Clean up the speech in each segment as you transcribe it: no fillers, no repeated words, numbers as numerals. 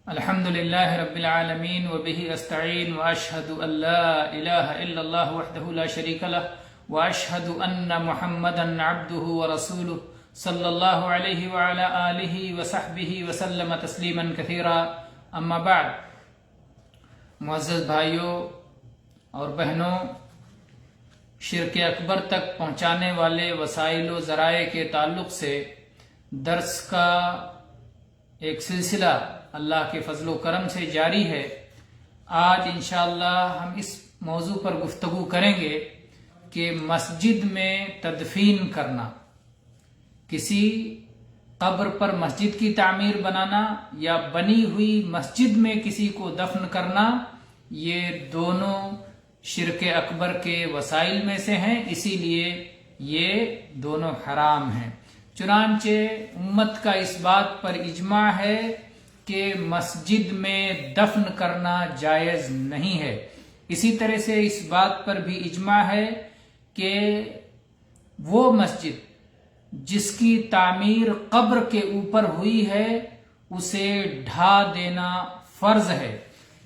الحمد لله رب العالمين وبه أستعين وأشهد أن لا إله إلا الله وحده لا شريك له وأشهد أن محمدا عبده ورسوله صلى الله عليه وعلى آله وصحبه وسلم تسليما كثيرا اما بعد. معزز بھائیوں اور بہنوں، شرک اکبر تک پہنچانے والے وسائل و ذرائع کے تعلق سے درس کا ایک سلسلہ اللہ کے فضل و کرم سے جاری ہے. آج انشاءاللہ ہم اس موضوع پر گفتگو کریں گے کہ مسجد میں تدفین کرنا، کسی قبر پر مسجد کی تعمیر بنانا یا بنی ہوئی مسجد میں کسی کو دفن کرنا، یہ دونوں شرک اکبر کے وسائل میں سے ہیں، اسی لیے یہ دونوں حرام ہیں. چنانچہ امت کا اس بات پر اجماع ہے کہ مسجد میں دفن کرنا جائز نہیں ہے. اسی طرح سے اس بات پر بھی اجماع ہے کہ وہ مسجد جس کی تعمیر قبر کے اوپر ہوئی ہے اسے ڈھا دینا فرض ہے،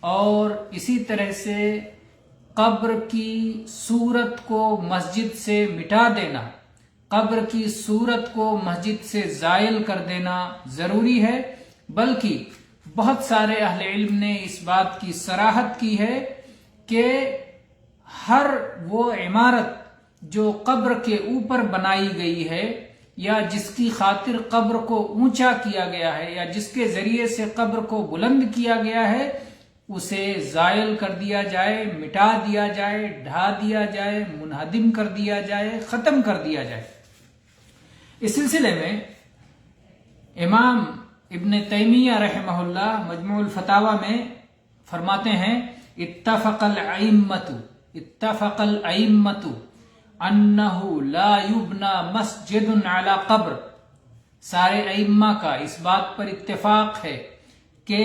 اور اسی طرح سے قبر کی صورت کو مسجد سے مٹا دینا، قبر کی صورت کو مسجد سے زائل کر دینا ضروری ہے. بلکہ بہت سارے اہل علم نے اس بات کی صراحت کی ہے کہ ہر وہ عمارت جو قبر کے اوپر بنائی گئی ہے یا جس کی خاطر قبر کو اونچا کیا گیا ہے یا جس کے ذریعے سے قبر کو بلند کیا گیا ہے، اسے زائل کر دیا جائے، مٹا دیا جائے، ڈھا دیا جائے، منہدم کر دیا جائے، ختم کر دیا جائے. اس سلسلے میں امام ابن تیمیہ رحمہ اللہ مجموع الفتاوی میں فرماتے ہیں، اتفق الائمۃ انہ لا یبنى مسجد علی قبر. سارے ائمہ کا اس بات پر اتفاق ہے کہ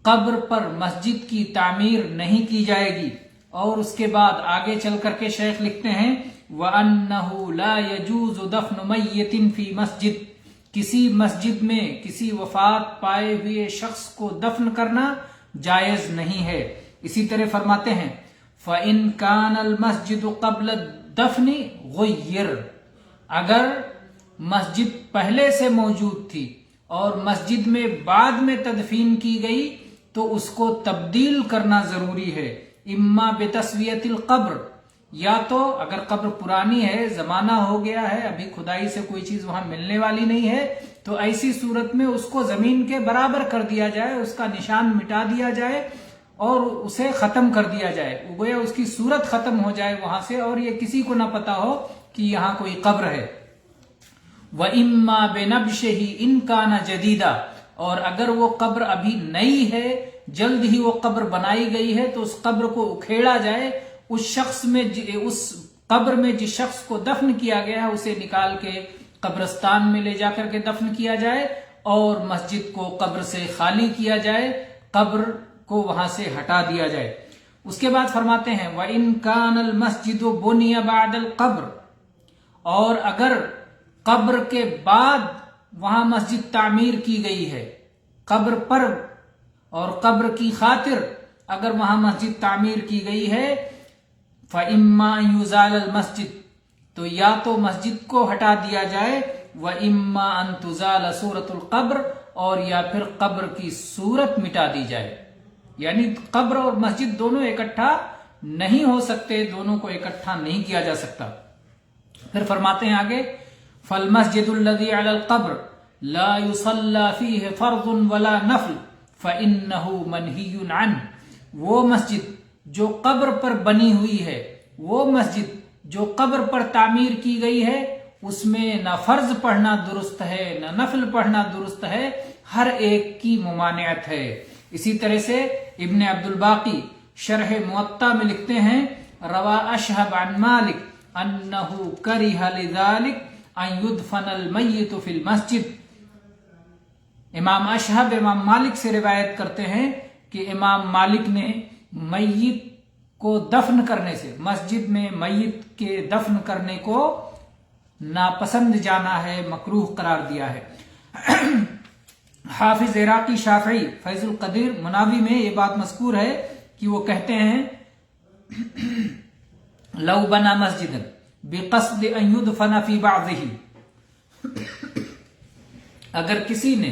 قبر پر مسجد کی تعمیر نہیں کی جائے گی. اور اس کے بعد آگے چل کر کے شیخ لکھتے ہیں، وَأَنَّهُ لَا يَجُوزُ دَفْنُ مَيِّتٍ فِي مسجد. کسی مسجد میں کسی وفات پائے ہوئے شخص کو دفن کرنا جائز نہیں ہے. اسی طرح فرماتے ہیں، فَإِن كَانَ الْمَسْجِدُ قَبْلَ الدَّفْنِ غُيِّرَ. اگر مسجد پہلے سے موجود تھی اور مسجد میں بعد میں تدفین کی گئی تو اس کو تبدیل کرنا ضروری ہے. اما بتسویۃ القبر، یا تو اگر قبر پرانی ہے، زمانہ ہو گیا ہے، ابھی کھدائی سے کوئی چیز وہاں ملنے والی نہیں ہے، تو ایسی صورت میں اس کو زمین کے برابر کر دیا جائے، اس کا نشان مٹا دیا جائے اور اسے ختم کر دیا جائے، گویا اس کی صورت ختم ہو جائے وہاں سے اور یہ کسی کو نہ پتا ہو کہ یہاں کوئی قبر ہے. وَإِمَّا بِنَبْشِهِ إِن كَانَ جَدِيدًا. اور اگر وہ قبر ابھی نئی ہے، جلد ہی وہ قبر بنائی گئی ہے، تو اس قبر کو اکھیڑا جائے، اس قبر میں جس شخص کو دفن کیا گیا ہے اسے نکال کے قبرستان میں لے جا کر کے دفن کیا جائے اور مسجد کو قبر سے خالی کیا جائے، قبر کو وہاں سے ہٹا دیا جائے. اس کے بعد فرماتے ہیں، وَإِن كَانَ الْمَسْجِدُ بُنِيَ بَعْدَ الْقَبْرِ. اور اگر قبر کے بعد وہاں مسجد تعمیر کی گئی ہے، قبر پر اور قبر کی خاطر اگر وہاں مسجد تعمیر کی گئی ہے، فَإِمَّا يُزَالَ الْمَسْجِدُ. تو یا تو مسجد کو ہٹا دیا جائے، وَإِمَّا أَن تُزَالَ صُورَةُ الْقَبْرِ. اور یا پھر قبر کی صورت مٹا دی جائے. یعنی قبر اور مسجد دونوں اکٹھا نہیں ہو سکتے، دونوں کو اکٹھا نہیں کیا جا سکتا. پھر فرماتے ہیں آگے، فَالْمَسْجِدُ الَّذِي عَلَى الْقَبْرِ لَا يُصَلَّى فِيهِ فَرْضٌ وَلَا نَفْلٌ فَإِنَّهُ مَنْهِيٌّ عَنْهُ. وہ مسجد جو قبر پر بنی ہوئی ہے، وہ مسجد جو قبر پر تعمیر کی گئی ہے، اس میں نہ فرض پڑھنا درست ہے نہ نفل پڑھنا درست ہے، ہر ایک کی ممانعت ہے. اسی طرح سے ابن عبد الباقی شرح موطا میں لکھتے ہیں، روا اشہب عن مالک انہ کرہ لذالک ان یدفن المیت فی المسجد. امام اشہب امام مالک سے روایت کرتے ہیں کہ امام مالک نے میت کو دفن کرنے سے، مسجد میں میت کے دفن کرنے کو ناپسند جانا ہے، مکروہ قرار دیا ہے. حافظ عراقی شافعی فیض القدیر مناوی میں یہ بات مذکور ہے کہ وہ کہتے ہیں لو بنا مسجدا بقصد ان يدفن في بعضه، اگر کسی نے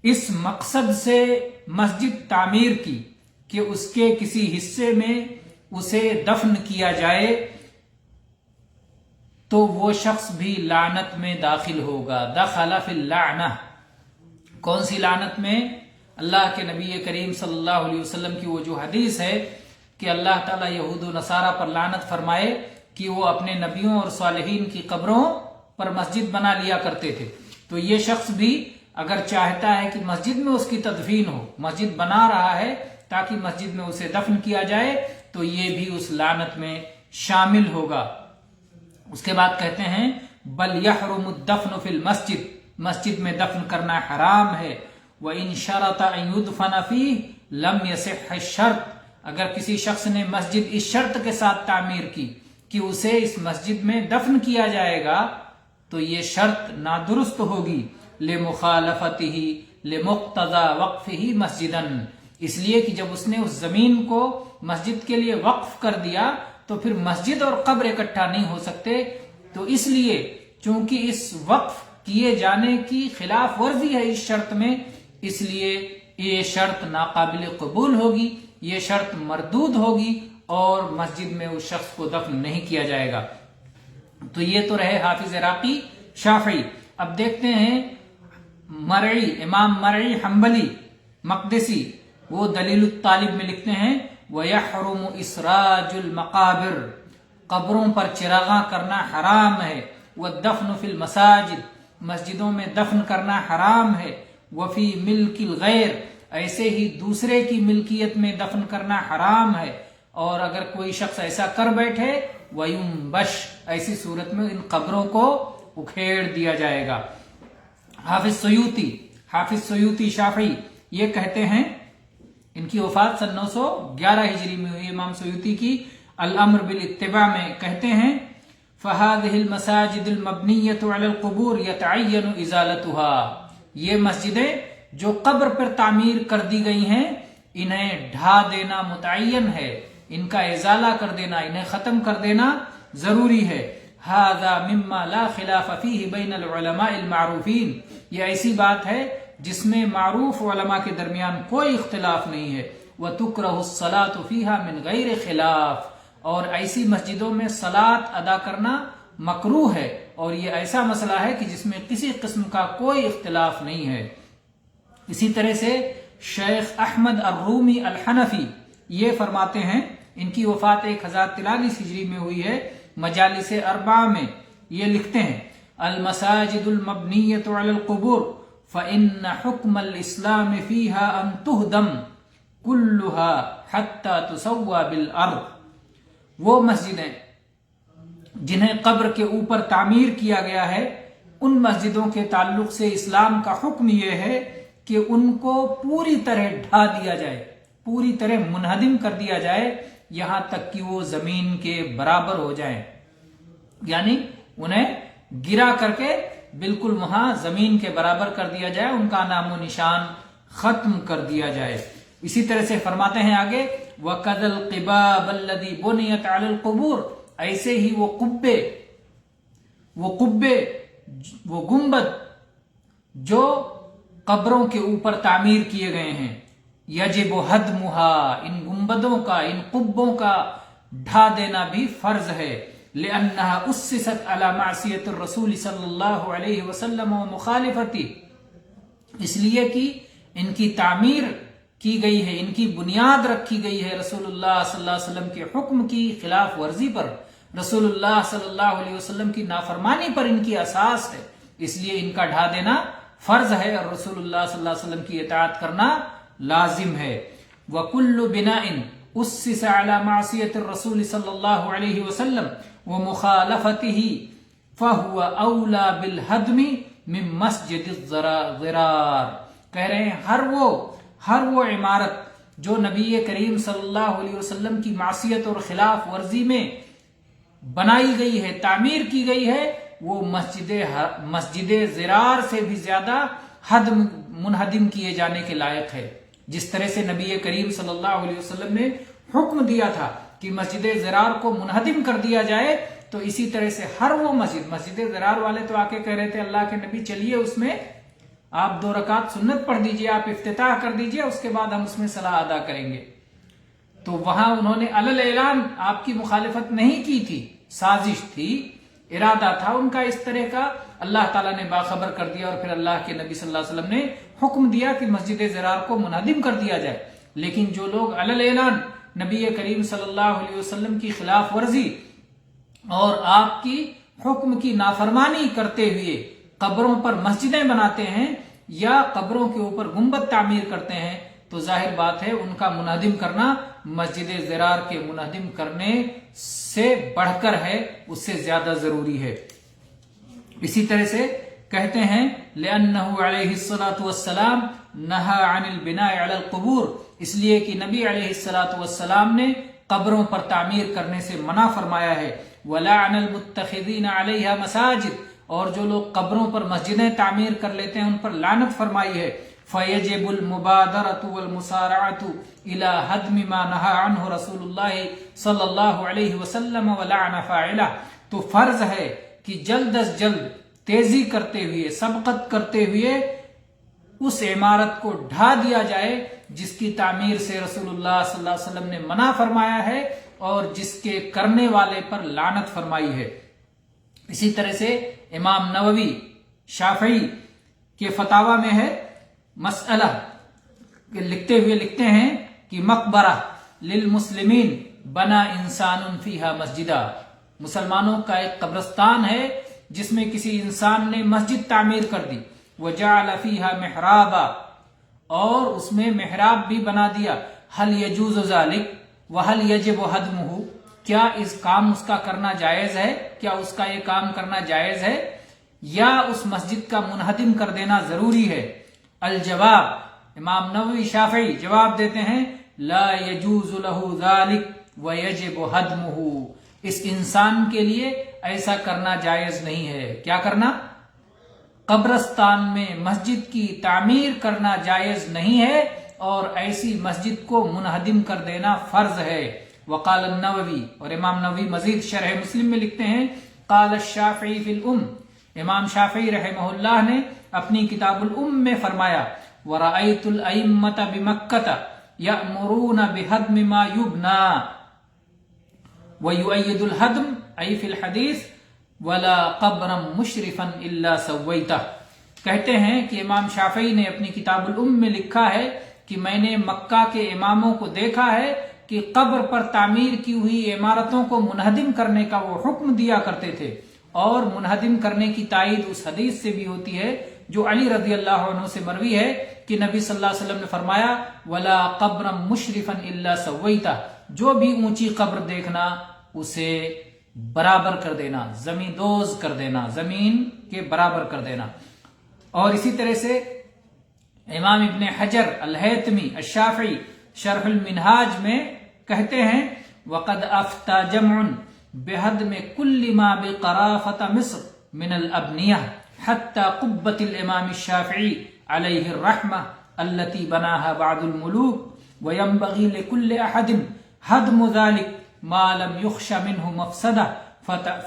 اس مقصد سے مسجد تعمیر کی کہ اس کے کسی حصے میں اسے دفن کیا جائے تو وہ شخص بھی لعنت میں داخل ہوگا. دخل فی اللعنہ. کون سی لعنت میں؟ اللہ کے نبی کریم صلی اللہ علیہ وسلم کی وہ جو حدیث ہے کہ اللہ تعالیٰ یہود و نصارہ پر لعنت فرمائے کہ وہ اپنے نبیوں اور صالحین کی قبروں پر مسجد بنا لیا کرتے تھے. تو یہ شخص بھی اگر چاہتا ہے کہ مسجد میں اس کی تدفین ہو، مسجد بنا رہا ہے تاکہ مسجد میں اسے دفن کیا جائے، تو یہ بھی اس لعنت میں شامل ہوگا. اس کے بعد کہتے ہیں بل یحرم الدفن فی المسجد، مسجد میں دفن کرنا حرام ہے. وَإِن شَرَطَ أَن يُدْفَنَ فِيهِ لَمْ يَصِحَّ الشَّرْطُ، اگر کسی شخص نے مسجد اس شرط کے ساتھ تعمیر کی کہ اسے اس مسجد میں دفن کیا جائے گا تو یہ شرط نادرست ہوگی. لِمُخَالَفَتِهِ لِمُقْتَضَى وَقْفِهِ مَسْجِدًا، اس لیے کہ جب اس نے اس زمین کو مسجد کے لیے وقف کر دیا تو پھر مسجد اور قبر اکٹھا نہیں ہو سکتے. تو اس لیے چونکہ اس وقف کیے جانے کی خلاف ورزی ہے اس شرط میں، اس لیے یہ شرط ناقابل قبول ہوگی، یہ شرط مردود ہوگی اور مسجد میں اس شخص کو دفن نہیں کیا جائے گا. تو یہ تو رہے حافظ عراقی شافعی. اب دیکھتے ہیں مرعی، امام مرعی حنبلی مقدسی، وہ دلیل الطالب میں لکھتے ہیں وَيَحْرُمُ إِسْرَاجُ الْمَقَابِرِ، قبروں پر چراغاں کرنا حرام ہے. وَالدَّفْنُ فِي الْمَسَاجِدِ، مسجدوں میں دفن کرنا حرام ہے. وَفِي مِلْكِ الْغَيْرِ، ایسے ہی دوسرے کی ملکیت میں دفن کرنا حرام ہے. اور اگر کوئی شخص ایسا کر بیٹھے وَيُنْبَشْ، ایسی صورت میں ان قبروں کو اکھیڑ دیا جائے گا. حافظ سیوطی شافعی یہ کہتے ہیں، ان کی وفات سن 911 ہجری میں ہوئی امام سیوطی کی. الامر بالاتباع میں کہتے ہیں فَهَذِهِ الْمَسَاجِدُ الْمَبْنِيَّةُ عَلَى الْقُبُورِ يَتَعَيَّنُ إِزَالَتُهَا، یہ مسجدیں جو قبر پر تعمیر کر دی گئی ہیں انہیں ڈھا دینا متعین ہے، ان کا ازالہ کر دینا، انہیں ختم کر دینا ضروری ہے. هَذَا مِمَّا لَا خِلَافَ فِيهِ بَيْنَ الْعُلَمَاءِ الْمَعْرُوفِينَ، یہ ایسی بات ہے جس میں معروف علماء کے درمیان کوئی اختلاف نہیں ہے. وَتُكْرَهُ الصَّلَاةُ فِيهَا مِنْ غَيْرِ خِلَافٍ، اور ایسی مسجدوں میں صلاۃ ادا کرنا مکروہ ہے، اور یہ ایسا مسئلہ ہے کہ جس میں کسی قسم کا کوئی اختلاف نہیں ہے. اسی طرح سے شیخ احمد الرومی الحنفی یہ فرماتے ہیں، ان کی وفات 1043 ہجری میں ہوئی ہے، مجالس اربعہ میں یہ لکھتے ہیں المساجد المبنیۃ علی القبور فإن حکم الاسلام فیها ان تہدم كلها حتى تسوى بالارض، وہ مسجدیں جنہیں قبر کے اوپر تعمیر کیا گیا ہے ان مسجدوں کے تعلق سے اسلام کا حکم یہ ہے کہ ان کو پوری طرح ڈھا دیا جائے، پوری طرح منہدم کر دیا جائے، یہاں تک کہ وہ زمین کے برابر ہو جائیں، یعنی انہیں گرا کر کے بالکل وہاں زمین کے برابر کر دیا جائے، ان کا نام و نشان ختم کر دیا جائے. اسی طرح سے فرماتے ہیں آگے وَقَدَ الْقِبَابَ الَّذِي بُنِيَتْ عَلَى الْقُبُورِ، ایسے ہی وہ قبے وہ گنبد جو قبروں کے اوپر تعمیر کیے گئے ہیں، یجب ہدمها، ان گنبدوں کا، ان قبوں کا ڈھا دینا بھی فرض ہے. لأنها أسست على معصية الرسول صلی اللہ علیہ وسلم ومخالفته، اس لیے کہ ان کی تعمیر کی گئی ہے، ان کی بنیاد رکھی گئی ہے رسول اللہ صلی اللہ علیہ وسلم کے حکم کی خلاف ورزی پر، رسول اللہ صلی اللہ علیہ وسلم کی نافرمانی پر ان کی اساس ہے، اس لیے ان کا ڈھا دینا فرض ہے اور رسول اللہ صلی اللہ علیہ وسلم کی اطاعت کرنا لازم ہے. وَكُلُّ بِنَاءٍ أُسِّسَ عَلَى مَعْصِيَةِ الرَّسُولِ صلی اللہ علیہ وسلم وَمُخَالَفَتِهِ فَهُوَ أَوْلَى بِالْهَدْمِ مِن مَسْجِدِ الضِّرَارِ، کہہ رہے ہیں ہر وہ عمارت جو نبی کریم صلی اللہ علیہ وسلم کی معصیت اور خلاف ورزی میں بنائی گئی ہے، تعمیر کی گئی ہے، وہ مسجد ضرار سے بھی زیادہ منہدم کیے جانے کے لائق ہے. جس طرح سے نبی کریم صلی اللہ علیہ وسلم نے حکم دیا تھا کہ مسجد ضرار کو منہدم کر دیا جائے، تو اسی طرح سے ہر وہ مسجد ضرار والے تو آ کے کہہ رہے تھے اللہ کے نبی چلیے اس میں آپ 2 رکعت سنت پڑھ دیجئے، آپ افتتاح کر دیجئے، اس کے بعد ہم اس میں صلاح ادا کریں گے. تو وہاں انہوں نے علل اعلان آپ کی مخالفت نہیں کی تھی، سازش تھی، ارادہ تھا ان کا اس طرح کا. اللہ تعالیٰ نے باخبر کر دیا اور پھر اللہ کے نبی صلی اللہ علیہ وسلم نے حکم دیا کہ مسجد ضرار کو منہدم کر دیا جائے. لیکن جو لوگ علل اعلان نبی کریم صلی اللہ علیہ وسلم کی خلاف ورزی اور آپ کی حکم کی نافرمانی کرتے ہوئے قبروں پر مسجدیں بناتے ہیں یا قبروں کے اوپر گنبد تعمیر کرتے ہیں، تو ظاہر بات ہے ان کا منہدم کرنا مسجد ضرار کے منہدم کرنے سے بڑھ کر ہے، اس سے زیادہ ضروری ہے. اسی طرح سے کہتے ہیں لأنه علیہ الصلاۃ والسلام نہا عن البناء علی القبور، اس لیے کہ نبی علیہ الصلاۃ والسلام نے قبروں پر تعمیر کرنے سے منع فرمایا ہے. ولعن المتخذین علیہا مساجد، اور جو لوگ قبروں پر مسجدیں تعمیر کر لیتے ہیں ان پر لعنت فرمائی ہے. فیجب المبادرۃ والمسارعۃ الی ہدم ما نہى عنہ رسول اللہ صلی اللہ علیہ وسلم ولعن فاعلہ، تو فرض ہے کہ جلد از جلد تیزی کرتے ہوئے، سبقت کرتے ہوئے اس عمارت کو ڈھا دیا جائے جس کی تعمیر سے رسول اللہ صلی اللہ علیہ وسلم نے منع فرمایا ہے اور جس کے کرنے والے پر لعنت فرمائی ہے. اسی طرح سے امام نووی شافعی کے فتاوی میں ہے مسئلہ لکھتے ہوئے لکھتے ہیں کہ مقبرہ للمسلمین بنا انسان فیہا مسجدہ، مسلمانوں کا ایک قبرستان ہے جس میں کسی انسان نے مسجد تعمیر کر دی. وجعل فیہا محرابا، اور اس میں محراب بھی بنا دیا. حل یجوز ذلک وحل یجب ہدمہ، کیا اس کا کرنا جائز ہے؟ کیا اس کا یہ کام کرنا جائز ہے یا اس مسجد کا منہدم کر دینا ضروری ہے؟ الجواب، امام نووی شافعی جواب دیتے ہیں لا یجوز لہ ذلک ویجب ہدمہ، اس انسان کے لیے ایسا کرنا جائز نہیں ہے. کیا کرنا؟ قبرستان میں مسجد کی تعمیر کرنا جائز نہیں ہے اور ایسی مسجد کو منہدم کر دینا فرض ہے. وقال النووی، اور امام نووی مزید شرح مسلم میں لکھتے ہیں قال الشافعی فی الام، امام شافعی رحمہ اللہ نے اپنی کتاب الام میں فرمایا ورأیت الائمۃ بمکۃ یأمرون بہدم ما یبنى ویؤید الہدم ای فی الحدیث ولا قبرا مشرفا الا سویتہ. کہتے ہیں کہ امام شافعی نے اپنی کتاب الام میں لکھا ہے کہ میں نے مکہ کے اماموں کو دیکھا ہے کہ قبر پر تعمیر کی ہوئی عمارتوں کو منہدم کرنے کا وہ حکم دیا کرتے تھے، اور منہدم کرنے کی تائید اس حدیث سے بھی ہوتی ہے جو علی رضی اللہ عنہ سے مروی ہے کہ نبی صلی اللہ علیہ وسلم نے فرمایا ولا قبرا مشرفا الا سویتہ، جو بھی اونچی قبر دیکھنا اسے برابر کر دینا، زمین دوز کر دینا، زمین کے برابر کر دینا. اور اسی طرح سے امام ابن حجر الہیتمی الشافعی شرح المنہاج میں کہتے ہیں وقد افتى جمع بہدم كل ما بقرافة مصر من الابنیہ حتى قبة الامام الشافعی علیہ الرحمہ التي بناها بعض الملوك وينبغي لكل احد هدم ذلك ما لم يخش منه مفسدة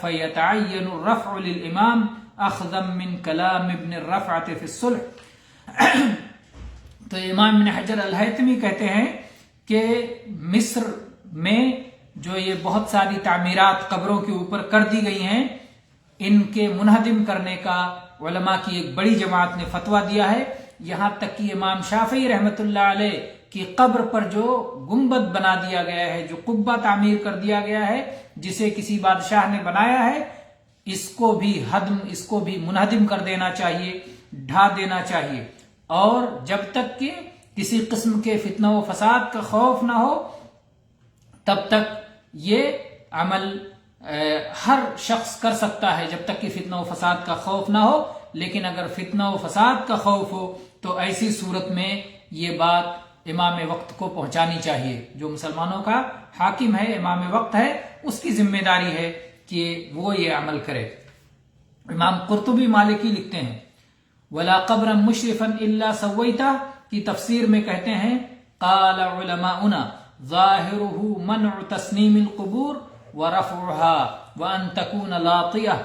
فيتعين الرفع للامام اخذا من كلام ابن الرفعة في الصلح. تو امام ابن حجر الہیتمی کہتے ہیں کہ مصر میں جو یہ بہت ساری تعمیرات قبروں کے اوپر کر دی گئی ہیں، ان کے منہدم کرنے کا علماء کی ایک بڑی جماعت نے فتویٰ دیا ہے. یہاں تک کہ امام شافعی رحمۃ اللہ علیہ کی قبر پر جو گنبد بنا دیا گیا ہے، جو قبہ تعمیر کر دیا گیا ہے جسے کسی بادشاہ نے بنایا ہے، اس کو بھی منہدم کر دینا چاہیے، ڈھا دینا چاہیے. اور جب تک کہ کسی قسم کے فتنہ و فساد کا خوف نہ ہو تب تک یہ عمل ہر شخص کر سکتا ہے، جب تک کہ فتنہ و فساد کا خوف نہ ہو. لیکن اگر فتنہ و فساد کا خوف ہو تو ایسی صورت میں یہ بات امام وقت کو پہنچانی چاہیے. جو مسلمانوں کا حاکم ہے، امام وقت ہے، اس کی ذمہ داری ہے کہ وہ یہ عمل کرے. امام قرطبی مالکی لکھتے ہیں ولا قبرا مشرفا الا سویتہ کی تفسیر میں کہتے ہیں قال علماؤنا ظاہرہ منع تسنیم القبور ورفعها وان تکون لاطیہ.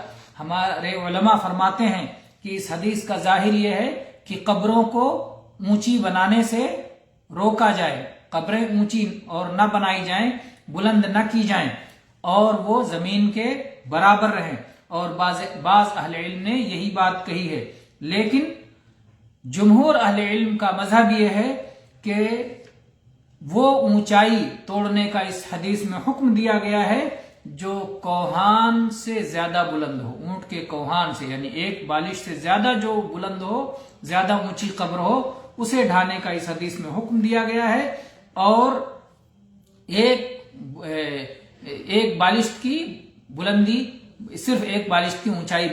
ہمارے علماء فرماتے ہیں کہ اس حدیث کا ظاہر یہ ہے کہ قبروں کو اونچی بنانے سے روکا جائے، قبریں اونچی اور نہ بنائی جائیں، بلند نہ کی جائیں اور وہ زمین کے برابر رہیں. اور بعض اہل علم نے یہی بات کہی ہے، لیکن جمہور اہل علم کا مذہب یہ ہے کہ وہ اونچائی توڑنے کا اس حدیث میں حکم دیا گیا ہے جو کوہان سے زیادہ بلند ہو، اونٹ کے کوہان سے، یعنی ایک بالش سے زیادہ جو بلند ہو، زیادہ اونچی قبر ہو، اسے ڈھانے کا اس حدیث میں حکم دیا گیا ہے. اور ایک بالشت کی بلندی، صرف ایک بالشت کی اونچائی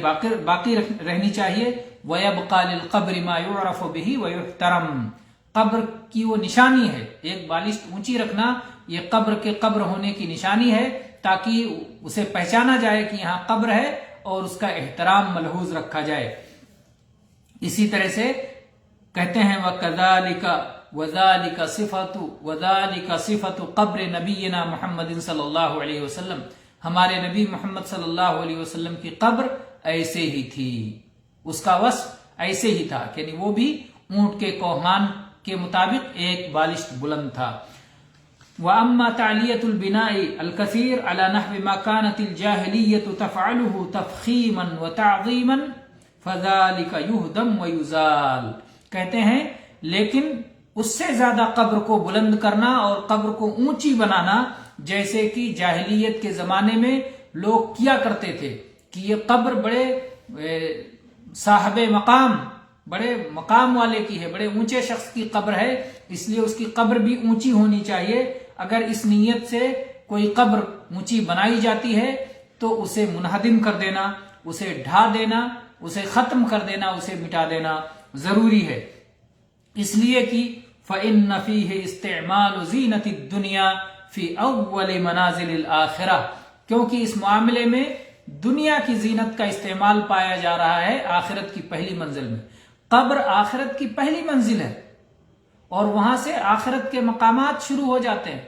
باقی رہنی چاہیے. وَيَبْقَى لِلْقَبْرِ مَا يُعْرَفُ بِهِ وَيُحْتَرَمُ. قبر کی وہ نشانی ہے، ایک بالشت اونچی رکھنا یہ قبر کے قبر ہونے کی نشانی ہے تاکہ اسے پہچانا جائے کہ یہاں قبر ہے اور اس کا احترام ملحوظ رکھا جائے. اسی طرح سے کہتے ہیں وَذَلِكَ صِفَةُ قبر نبینا محمد صلی اللہ علیہ وسلم. ہمارے نبی محمد صلی اللہ علیہ وسلم کی قبر ایسے ہی تھی، اس کا وصف ایسے ہی تھا، یعنی وہ بھی اونٹ کے کوہان کے مطابق ایک بالشت بلند تھا. وَأَمَّا تَعْلِيَةُ الْبِنَاءِ الْكَثِيرِ عَلَى نَحْوِ مَا كَانَتِ الْجَاهِلِيَّةُ تَفْعَلُهُ تَفْخِيمًا وَتَعْظِيمًا فَذَلِكَ يُهْدَمْ وَيُزَالُ. کہتے ہیں لیکن اس سے زیادہ قبر کو بلند کرنا اور قبر کو اونچی بنانا جیسے کہ جاہلیت کے زمانے میں لوگ کیا کرتے تھے کہ یہ قبر بڑے صاحب مقام، بڑے مقام والے کی ہے، بڑے اونچے شخص کی قبر ہے، اس لیے اس کی قبر بھی اونچی ہونی چاہیے. اگر اس نیت سے کوئی قبر اونچی بنائی جاتی ہے تو اسے منہدم کر دینا، اسے ڈھا دینا، اسے ختم کر دینا، اسے مٹا دینا ضروری ہے. اس لیے کہ فَإِنَّ فِيهِ اسْتِعْمَالُ زِينَةِ الدُّنْيَا فِي أَوَّلِ مَنَازِلِ الْآخِرَةِ. کیونکہ اس معاملے میں دنیا کی زینت کا استعمال پایا جا رہا ہے آخرت کی پہلی منزل میں. قبر آخرت کی پہلی منزل ہے اور وہاں سے آخرت کے مقامات شروع ہو جاتے ہیں.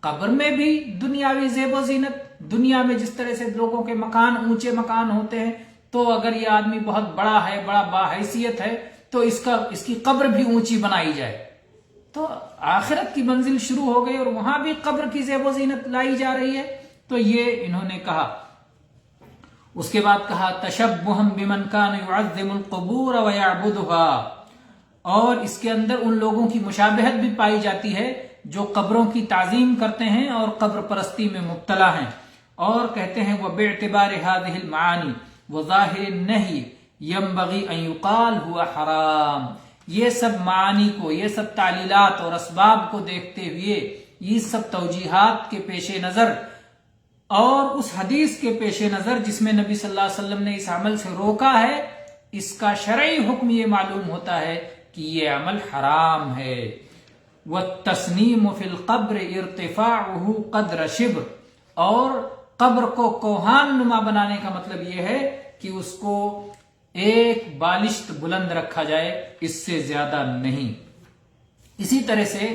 قبر میں بھی دنیاوی زیب و زینت، دنیا میں جس طرح سے لوگوں کے مکان اونچے مکان ہوتے ہیں، تو اگر یہ آدمی بہت بڑا ہے، بڑا باحیثیت ہے، تو اس کی قبر بھی اونچی بنائی جائے. تو آخرت کی منزل شروع ہو گئی اور وہاں بھی قبر کی زیب و زینت لائی جا رہی ہے. تو یہ انہوں نے کہا. اس کے بعد کہا تشبہم بمن کان یعظم القبور ویعبدها. اور اس کے اندر ان لوگوں کی مشابہت بھی پائی جاتی ہے جو قبروں کی تعظیم کرتے ہیں اور قبر پرستی میں مبتلا ہیں. اور کہتے ہیں وباعتبار هذه المعانی وظاہر النہی ينبغي ان يقال هو حرام. یہ سب معانی کو، یہ سب تعلیلات اور اسباب کو دیکھتے ہوئے، یہ سب توجیحات کے پیش نظر اور اس حدیث کے پیش نظر جس میں نبی صلی اللہ علیہ وسلم نے اس عمل سے روکا ہے، اس کا شرعی حکم یہ معلوم ہوتا ہے کہ یہ عمل حرام ہے. والتسنیم فی القبر ارتفاعه قدر شبر. اور قبر کو کوہان نما بنانے کا مطلب یہ ہے کہ اس کو ایک بالشت بلند رکھا جائے، اس سے زیادہ نہیں. اسی طرح سے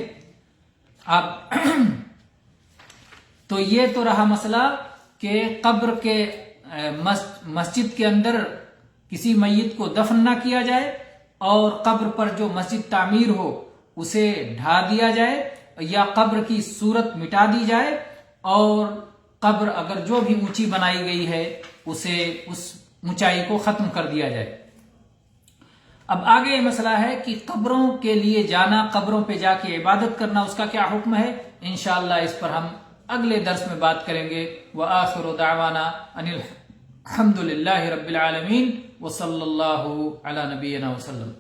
آپ تو یہ تو رہا مسئلہ کہ قبر کے مسجد کے اندر کسی میت کو دفن نہ کیا جائے اور قبر پر جو مسجد تعمیر ہو اسے ڈھا دیا جائے یا قبر کی صورت مٹا دی جائے اور قبر اگر جو بھی اونچی بنائی گئی ہے اسے اس اونچائی کو ختم کر دیا جائے. اب آگے یہ مسئلہ ہے کہ قبروں کے لیے جانا، قبروں پہ جا کے عبادت کرنا، اس کا کیا حکم ہے. انشاءاللہ اس پر ہم اگلے درس میں بات کریں گے. وآخر دعوانا ان الحمد للہ رب العالمین وصلی اللہ علی نبینا وسلم.